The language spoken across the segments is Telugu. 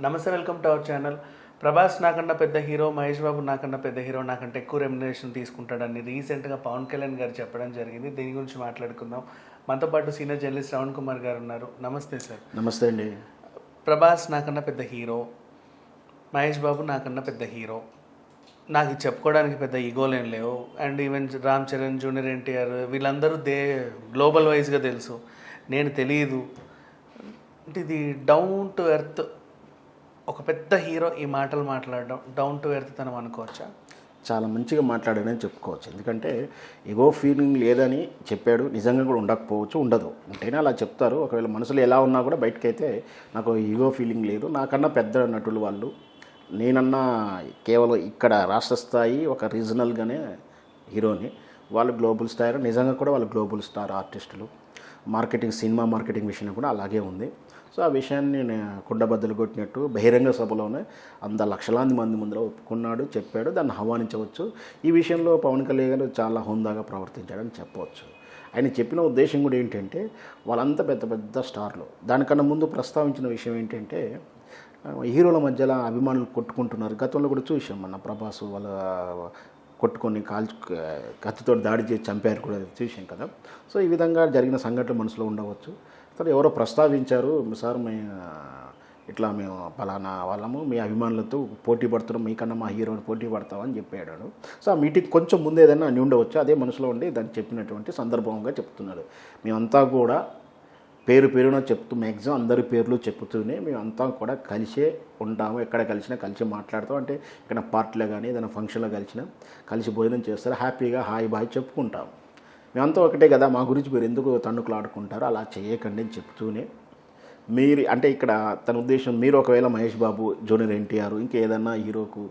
నమస్తే, welcome to our channel. Prabhas నాకన్నా పెద్ద హీరో, మహేష్ బాబు నాకన్నా పెద్ద హీరో, నాకంటే ఎక్కువ రెమ్యునరేషన్ తీసుకుంటాడని రీసెంట్గా పవన్ కళ్యాణ్ గారు చెప్పడం జరిగింది. దీని గురించి మాట్లాడుకుందాం. మనతో పాటు సీనియర్ జర్నలిస్ట్ శ్రవణ్ కుమార్ గారు ఉన్నారు. నమస్తే సార్. నమస్తే అండి. ప్రభాస్ నాకన్నా పెద్ద హీరో, మహేష్ బాబు నాకన్నా పెద్ద హీరో, నాకు ఇది చెప్పుకోవడానికి పెద్ద ఈగోలేం లేవు. And even Ram Charan, junior NTR వీళ్ళందరూ గ్లోబల్ వైజ్గా తెలుసు, నేను తెలియదు. అంటే ఇది డౌన్ టు ఎర్త్ ఒక పెద్ద హీరో ఈ మాటలు మాట్లాడడం డౌన్ టు ఎర్త్ తనం అనుకోవచ్చా? చాలా మంచిగా మాట్లాడాడని చెప్పుకోవచ్చు. ఎందుకంటే ఈగో ఫీలింగ్ లేదని చెప్పాడు. నిజంగా కూడా ఉండకపోవచ్చు, ఉండదు. ఉంటేనే అలా చెప్తారు. ఒకవేళ మనసులో ఎలా ఉన్నా కూడా బయటకైతే నాకు ఈగో ఫీలింగ్ లేదు, నాకన్నా పెద్ద నటులు వాళ్ళు, నేనన్నా కేవలం ఇక్కడ రాష్ట్ర స్థాయి ఒక రీజనల్గానే హీరోని, వాళ్ళు గ్లోబల్ స్టార్. నిజంగా కూడా వాళ్ళు గ్లోబల్ స్టార్ ఆర్టిస్టులు. మార్కెటింగ్, సినిమా మార్కెటింగ్ విషయంలో కూడా అలాగే ఉంది. సో ఆ విషయాన్ని కుండబద్దలు కొట్టినట్టు బహిరంగ సభలోనే లక్షలాది మంది ముందర ఒప్పుకున్నాడు, చెప్పాడు, దాన్ని ఆహ్వానించవచ్చు. ఈ విషయంలో పవన్ కళ్యాణ్ గారు చాలా హుందాగా ప్రవర్తించాడని చెప్పవచ్చు. ఆయన చెప్పిన ఉద్దేశం కూడా ఏంటంటే వాళ్ళంతా పెద్ద పెద్ద స్టార్లు. దానికన్నా ముందు ప్రస్తావించిన విషయం ఏంటంటే హీరోల మధ్యలో అభిమానులు కొట్టుకుంటున్నారు. గతంలో కూడా చూసాం, మన ప్రభాస్ వాళ్ళ కొట్టుకొని కత్తితో దాడి చేసి చంపారు కూడా చూసాం కదా. సో ఈ విధంగా జరిగిన సంఘటన మనసులో ఉండవచ్చు. సరే, ఎవరో ప్రస్తావించారు, సార్ ఇట్లా మేము పలానా వాళ్ళము మీ అభిమానులతో పోటీ పడుతున్నాం, మీకన్నా మా హీరోని పోటీ పడతామని చెప్పాడు. సో ఆ మీటింగ్ కొంచెం ముందు ఏదైనా అని ఉండవచ్చు, అదే మనసులో ఉండి దాన్ని చెప్పినటువంటి సందర్భంగా చెప్తున్నాడు. మేమంతా కూడా పేరున చెప్తూ మ్యాక్సిమం అందరి పేర్లు చెప్తూనే మేమంతా కూడా కలిసే ఉంటాము, ఎక్కడ కలిసినా కలిసి మాట్లాడతాం. అంటే ఇక్కడ పార్టీలో కానీ ఏదైనా ఫంక్షన్లో కలిసి భోజనం చేస్తారు, హ్యాపీగా హాయ్ బాయ్ చెప్పుకుంటాం. మేమంతా ఒకటే కదా, మా గురించి మీరు ఎందుకు తన్నుకులు ఆడుకుంటారో అలా చేయకండి అని చెప్తూనే, మీరు అంటే ఇక్కడ తన ఉద్దేశం, మీరు ఒకవేళ మహేష్ బాబు, జూనియర్ ఎన్టీఆర్ ఇంకేదన్నా హీరోకు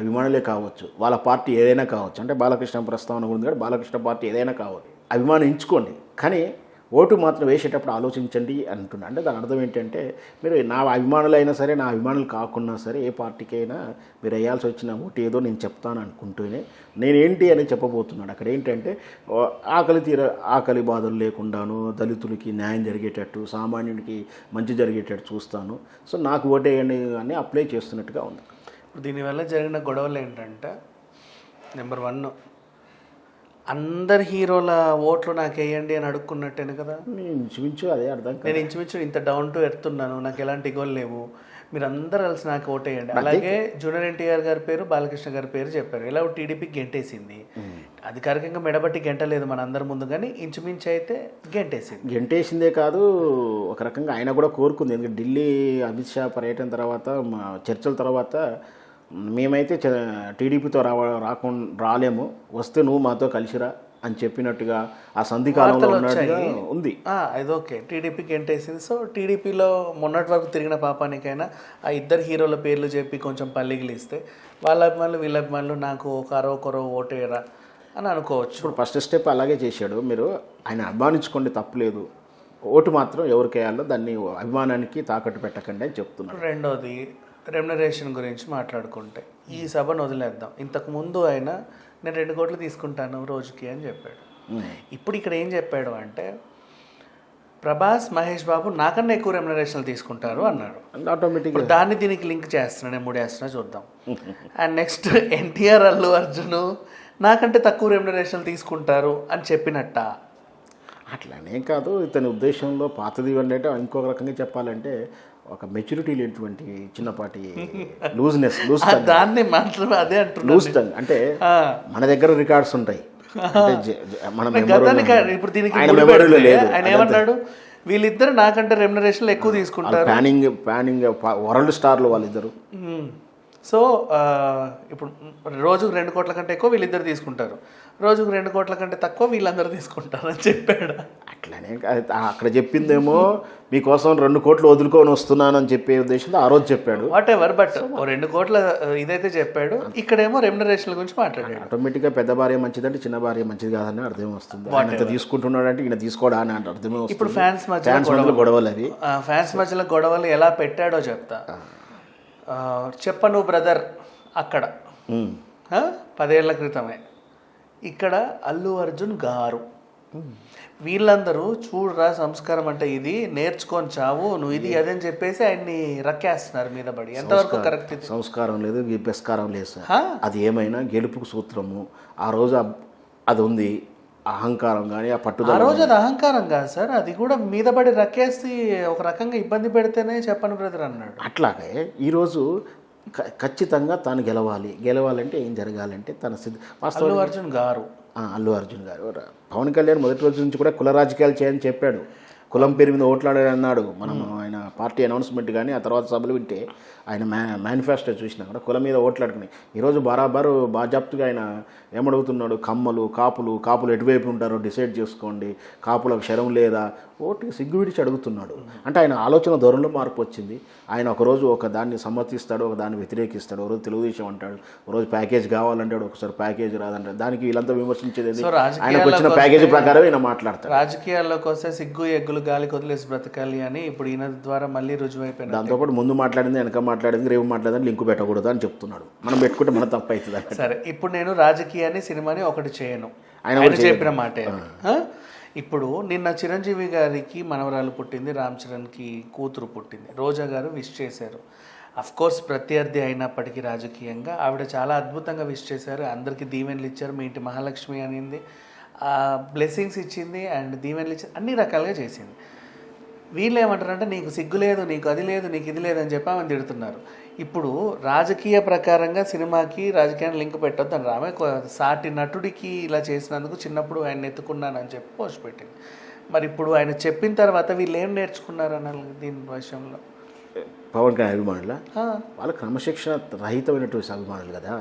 అభిమానులే కావచ్చు, వాళ్ళ పార్టీ ఏదైనా కావచ్చు, అంటే బాలకృష్ణ ప్రస్తావన ఉంది కదా, బాలకృష్ణ పార్టీ ఏదైనా కావచ్చు, అభిమానించుకోండి, కానీ ఓటు మాత్రం వేసేటప్పుడు ఆలోచించండి అంటున్నా. అంటే దాని అర్థం ఏంటంటే, మీరు నా అభిమానులు అయినా సరే, నా అభిమానులు కాకున్నా సరే, ఏ పార్టీకైనా మీరు వేయాల్సి వచ్చిన ఓటు ఏదో నేను చెప్తాను అనుకుంటూనే నేనేంటి అని చెప్పబోతున్నాడు. అక్కడ ఏంటంటే ఆకలి బాధలు లేకుండాను, దళితులకి న్యాయం జరిగేటట్టు, సామాన్యుడికి మంచి జరిగేటట్టు చూస్తాను, సో నాకు ఓటేయండి అని అప్లై చేస్తున్నట్టుగా ఉంది. దీనివల్ల జరిగిన గొడవలు ఏంటంటే, నెంబర్ 1, అందరు హీరోల ఓట్లు నాకు వేయండి అని అడుక్కున్నట్టేను కదా. నేను ఇంచుమించు అదే అర్థం. నేను ఇంచుమించు ఇంత డౌన్ టు ఎర్త్ ఉన్నాను, నాకు ఎలాంటి గోల్ లేవు, మీరు అందరు కలిసి నాకు ఓటేయండి. అలాగే జూనియర్ ఎన్టీఆర్ గారి పేరు, బాలకృష్ణ గారి పేరు చెప్పారు. ఎలా టీడీపీ గెంటేసింది, అధికారికంగా మెడబట్టి గెంటలేదు మన అందరి ముందు, కానీ ఇంచుమించు అయితే గెంటేసిందే కాదు, ఒక రకంగా ఆయన కూడా కోరుకుంది. ఎందుకంటే ఢిల్లీ అమిత్ షా పర్యటన తర్వాత, చర్చల తర్వాత, మేమైతే టీడీపీతో రాలేము, వస్తే నువ్వు మాతో కలిసిరా అని చెప్పినట్టుగా ఆ సంధికాలంలో ఉన్నట్టుగా ఉంది. అది ఓకే, టీడీపీకి ఎంటేసింది. సో టీడీపీలో మొన్నటి వరకు తిరిగిన పాపానికైనా ఆ ఇద్దరు హీరోల పేర్లు చెప్పి కొంచెం పల్లిగిలిస్తే వాళ్ళ అభిమానులు వీళ్ళ అభిమానులు నాకు ఒకరో ఓటేరా అని అనుకోవచ్చు. ఇప్పుడు ఫస్ట్ స్టెప్ అలాగే చేశాడు. మీరు ఆయన అభిమానించుకోండి, తప్పులేదు, ఓటు మాత్రం ఎవరికి వేయాలో దాన్ని అభిమానానికి తాకట్టు పెట్టకండి అని చెప్తున్నాడు. రెండోది, రెమ్యునరేషన్ గురించి మాట్లాడుకుంటే ఈ సభను వదిలేద్దాం. ఇంతకుముందు ఆయన నేను 2 కోట్లు తీసుకుంటాను రోజుకి అని చెప్పాడు. ఇప్పుడు ఇక్కడ ఏం చెప్పాడు అంటే, ప్రభాస్, మహేష్ బాబు నాకన్నా ఎక్కువ రెమ్యునరేషన్లు తీసుకుంటారు అన్నాడు. ఆటోమేటిక్గా దాన్ని దీనికి లింక్ చేస్తున్నా, నేను ముడేస్తున్నా, చూద్దాం. అండ్ నెక్స్ట్ ఎన్టీఆర్, అల్లు అర్జున్ నాకంటే తక్కువ రెమ్యునరేషన్లు తీసుకుంటారు అని చెప్పినట్ట. అట్లానే కాదు, ఇతని ఉద్దేశంలో పాతది అంటే ఇంకొక రకంగా చెప్పాలంటే ఒక మెచ్యూరిటీ లేనటువంటి చిన్నపాటి లూజ్ దాన్ని మాత్రం అదే లూజ్ టంగ్. అంటే మన దగ్గర రికార్డ్స్ ఉంటాయి, ఇప్పుడు దీనికి ఆయన ఏమన్నాడు, వీళ్ళిద్దరు నాకంటే రెమ్యునరేషన్లు ఎక్కువ తీసుకుంటారు, ప్యానింగ్ వరల్డ్ స్టార్లు వాళ్ళిద్దరు. సో ఇప్పుడు రోజుకు 2 కోట్ల కంటే ఎక్కువ వీళ్ళిద్దరు తీసుకుంటారు, రోజుకు 2 కోట్ల కంటే తక్కువ వీళ్ళందరూ తీసుకుంటారు అని చెప్పాడు. అట్లనే అక్కడ చెప్పిందేమో మీకోసం 2 కోట్లు వదులుకొని వస్తున్నాను అని చెప్పే ఉద్దేశంతో ఆ రోజు చెప్పాడు. వాట్ ఎవర్, బట్ 2 కోట్ల ఇదైతే చెప్పాడు. ఇక్కడేమో రెమ్యునరేషన్ల గురించి మాట్లాడాడు. ఆటోమేటిక్గా పెద్ద భార్య మంచిదంటే చిన్న భార్య మంచిది కాదని అర్థం వస్తుంది. ఆయన తీసుకుంటున్నాడు అంటే ఈయన తీసుకోడా అని అంటే అర్థమే వస్తుంది. ఇప్పుడు ఫ్యాన్స్ మధ్యలో గొడవలు, అవి ఫ్యాన్స్ మధ్యలో గొడవలు ఎలా పెట్టాడో చెప్తా. చెప్పను బ్రదర్ అక్కడ 10 ఏళ్ల క్రితమే, ఇక్కడ అల్లు అర్జున్ గారు వీళ్ళందరూ చూడరా సంస్కారం అంటే ఇది, నేర్చుకొని చావు నువ్వు ఇది అదని చెప్పేసి ఆయన్ని రక్కేస్తున్నారు మీద పడి. ఎంతవరకు కరెక్ట్ ఇది? సంస్కారం లేదు, విపస్కారం లేదు సార్. అది ఏమైనా గెలుపుకు సూత్రము. ఆ రోజు అది ఉంది, అహంకారం కానీ ఆ పట్టుదల. ఆ రోజు అది అహంకారం కాదు సార్, అది కూడా మీద పడి రక్కేసి ఒక రకంగా ఇబ్బంది పెడితేనే చెప్పండి బ్రదర్ అన్నాడు. అట్లాగే ఈరోజు ఖచ్చితంగా తాను గెలవాలంటే ఏం జరగాలంటే తన అల్లు అర్జున్ గారు అల్లు అర్జున్ గారు పవన్ కళ్యాణ్ మొదటి రోజు నుంచి కూడా కుల రాజకీయాలు చేయని చెప్పాడు. కులం పేరు మీద ఓట్లాడాడు అన్నాడు. మనం ఆయన పార్టీ అనౌన్స్మెంట్ కానీ ఆ తర్వాత సభలు వింటే ఆయన మేనిఫెస్టో చూసినా కూడా కులం మీద ఓట్లాడుకుని ఈరోజు బరాబరు బాజాప్తుగా ఆయన ఏమడుగుతున్నాడు, కాపులు ఎటువైపు ఉంటారో డిసైడ్ చేసుకోండి, కాపులకు శరం లేదా, ఓటు సిగ్గు విడిచి అడుగుతున్నాడు. అంటే ఆయన ఆలోచన ధోరణిలో మార్పు వచ్చింది. ఆయన ఒకరోజు ఒక దాన్ని సమ్మతిస్తాడు, ఒక దాన్ని వ్యతిరేకిస్తాడు. ఒకరోజు తెలుగుదేశం అంటాడు, ఒకరోజు ప్యాకేజ్ కావాలంటాడు, ఒకసారి ప్యాకేజ్ రాదంటాడు. దానికి వీళ్ళంతా విమర్శించేది ఆయనకు వచ్చిన ప్యాకేజీ ప్రకారం ఈయన మాట్లాడతాడు. రాజకీయాల్లోకి వస్తే సిగ్గు ఎగ్గులు గాలికి వదిలేసి బ్రతకాలి అని ఇప్పుడు ఈయన ద్వారా మళ్ళీ రుజువైపోయింది. దాంతోపాటు ముందు మాట్లాడింది, వెనక మాట్లాడింది, రేపు మాట్లాడింది లింకు పెట్టకూడదు అని చెప్తున్నాడు. మనం పెట్టుకుంటే మన తప్పు అవుతుంది. సరే, ఇప్పుడు నేను రాజకీయాన్ని సినిమాని ఒకటి చేయను, ఆయన చెప్పిన మాటే. ఇప్పుడు నిన్న చిరంజీవి గారికి మనవరాలు పుట్టింది, రామ్ చరణ్కి కూతురు పుట్టింది. రోజా గారు విష్ చేశారు. కోర్స్ ప్రత్యర్థి అయినప్పటికీ రాజకీయంగా ఆవిడ చాలా అద్భుతంగా విష్ చేశారు. అందరికీ దీవెనలు ఇచ్చారు. మీ ఇంటి మహాలక్ష్మి అనింది, బ్లెస్సింగ్స్ ఇచ్చింది అండ్ దీవెనలు ఇచ్చింది, అన్ని రకాలుగా చేసింది. వీళ్ళు ఏమంటారంటే నీకు సిగ్గు లేదు, నీకు అది లేదు, నీకు ఇది లేదని చెప్పి ఆమె తిడుతున్నారు. ఇప్పుడు రాజకీయ ప్రకారంగా సినిమాకి రాజకీయాన్ని లింక్ పెట్టొద్దు అని ఆమె సాటి నటుడికి ఇలా చేసినందుకు చిన్నప్పుడు ఆయన ఎత్తుకున్నానని చెప్పి పోస్ట్ పెట్టింది. మరి ఇప్పుడు ఆయన చెప్పిన తర్వాత వీళ్ళు ఏం నేర్చుకున్నారు అనాలి దీని విషయంలో? పవన్ కళ్యాణ్ అభిమానుల వాళ్ళ క్రమశిక్షణ రహితమైనటువంటి అభిమానులు కదా,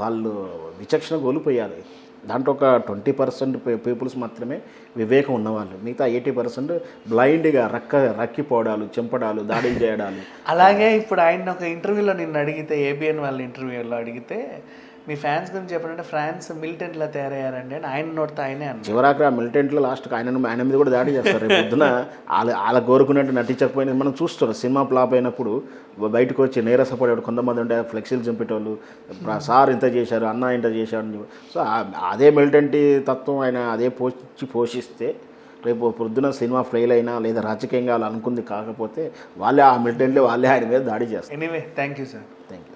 వాళ్ళు విచక్షణ కోల్పోయారు. దాంట్లో ఒక 20% పీపుల్స్ మాత్రమే వివేకం ఉన్నవాళ్ళు, మిగతా 80% బ్లైండ్గా రక్కిపోవడాలు, చెంపడాలు, దాడులు చేయడాలు. అలాగే ఇప్పుడు ఆయన ఒక ఇంటర్వ్యూలో నిన్ను అడిగితే, ఏబిఎన్ వాళ్ళ ఇంటర్వ్యూలో అడిగితే మీ ఫ్యాన్స్ గురించి చెప్పాలంటే ఫ్రాన్స్ మిలిటెంట్లా తయారయ్యారండి అని ఆయన నోటితో ఆయనే అన్నారు. చివరాక ఆ మిలిటెంట్లో లాస్ట్కి ఆయన మీద కూడా దాడి చేస్తారు. రేపు పొద్దున వాళ్ళ కోరుకున్నట్టు నటించకపోయినా మనం చూస్తున్నాం. సినిమా ఫ్లాప్ అయినప్పుడు బయటకు వచ్చి నీరసపడేవాడు కొంతమంది ఉంటే ఫ్లెక్సీలు చంపేటోళ్ళు, సార్ ఇంత చేశారు, అన్న ఇంత చేశారు. సో అదే మిలిటెంట్ తత్వం ఆయన అదే పోషిస్తే రేపు పొద్దున సినిమా ఫెయిల్ అయినా లేదా రాజకీయంగా వాళ్ళు అనుకుంది కాకపోతే వాళ్ళే ఆ మిలిటెంట్లో వాళ్ళే ఆయన మీద దాడి చేస్తారు. Anyway, thank you sir. Thank you.